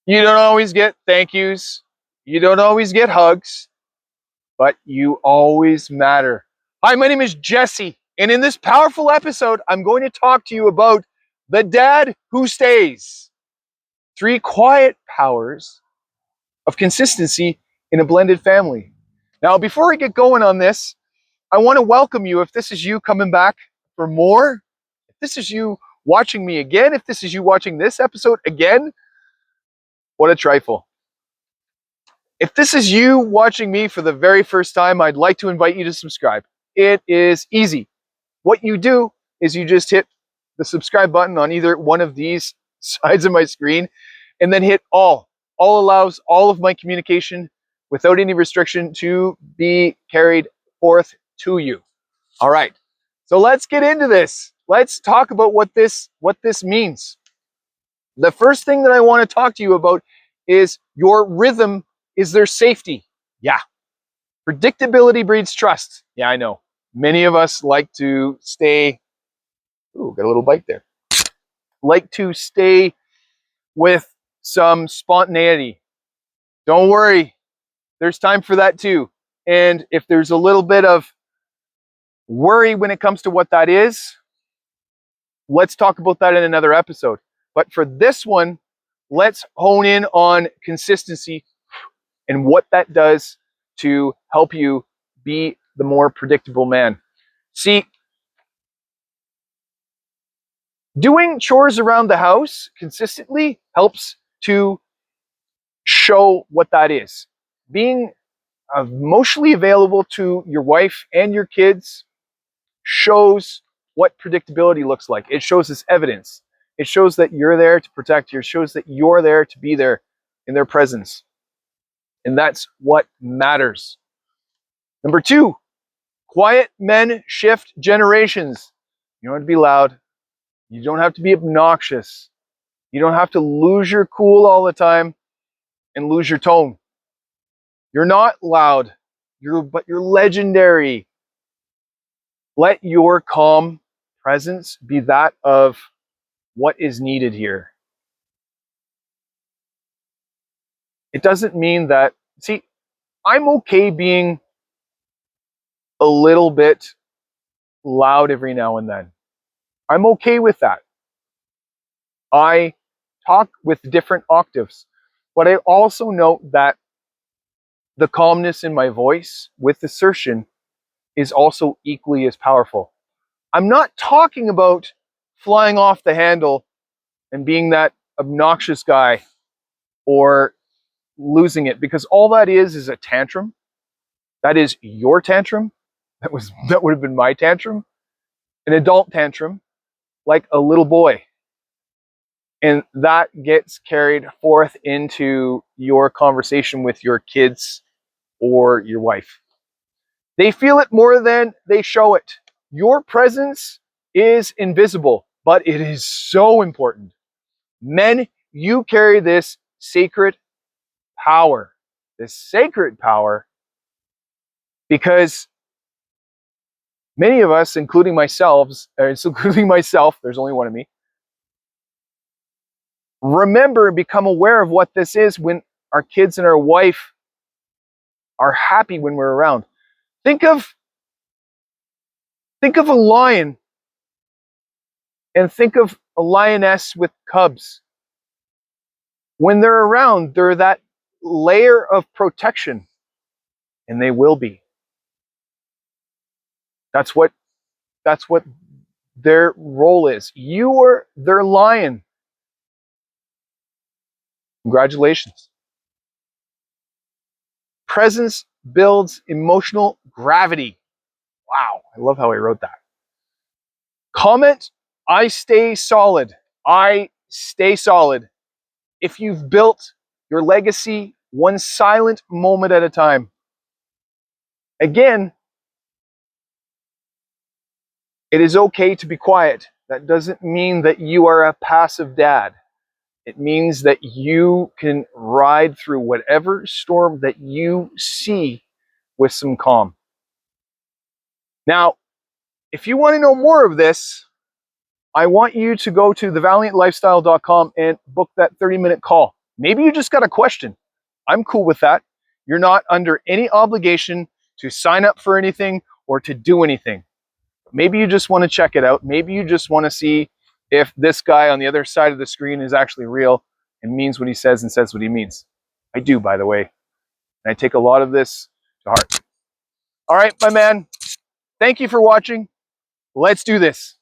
You don't always get thank yous. You don't always get hugs, but you always matter. Hi, my name is Jesse, and in this powerful episode, I'm going to talk to you about the dad who stays. 3 quiet powers of consistency in a blended family. Now, before I get going on this, I want to welcome you. If this is you coming back for more, if this is you watching me again, if this is you watching this episode again, what a trifle. If this is you watching me for the very first time, I'd like to invite you to subscribe. It is easy. What you do is you just hit the subscribe button on either one of these sides of my screen and then hit all. All allows all of my communication without any restriction to be carried forth to you. All right. So let's get into this. Let's talk about what this means. The first thing that I want to talk to you about is your rhythm is their safety. Yeah. Predictability breeds trust. Yeah, I know. Many of us like to stay, ooh, got a little bite there. Like to stay with some spontaneity. Don't worry. There's time for that too. And if there's a little bit of worry when it comes to what that is, let's talk about that in another episode. But for this one, let's hone in on consistency and what that does to help you be the more predictable man. See, doing chores around the house consistently helps to show what that is. Being emotionally available to your wife and your kids shows what predictability looks like. It shows us evidence. It shows that you're there to protect you. It shows that you're there to be there in their presence. And that's what matters. Number 2, quiet men shift generations. You don't have to be loud. You don't have to be obnoxious. You don't have to lose your cool all the time and lose your tone. You're not loud, but you're legendary. Let your calm presence be that of what is needed here. It doesn't mean that, see, I'm okay being a little bit loud every now and then. I'm okay with that. I talk with different octaves, but I also note that the calmness in my voice with assertion is also equally as powerful. I'm not talking about flying off the handle and being that obnoxious guy or losing it, because all that is a tantrum. That is your tantrum. That would have been my tantrum, an adult tantrum, like a little boy. And that gets carried forth into your conversation with your kids or your wife. They feel it more than they show it. Your presence is invisible, but it is so important. Men, you carry this sacred power, because many of us, including myself, there's only one of me, remember and become aware of what this is when our kids and our wife are happy when we're around. Think of a lion and think of a lioness with cubs. When they're around, they're that layer of protection, and they will be. That's what their role is. You are their lion. Congratulations. Presence builds emotional gravity. Wow, I love how I wrote that. Comment, I stay solid. I stay solid. If you've built your legacy one silent moment at a time. Again, it is okay to be quiet. That doesn't mean that you are a passive dad. It means that you can ride through whatever storm that you see with some calm. Now, if you want to know more of this, I want you to go to thevaliantlifestyle.com and book that 30-minute call. Maybe you just got a question. I'm cool with that. You're not under any obligation to sign up for anything or to do anything. Maybe you just want to check it out. Maybe you just want to see if this guy on the other side of the screen is actually real and means what he says and says what he means. I do, by the way. And I take a lot of this to heart. All right, my man. Thank you for watching. Let's do this.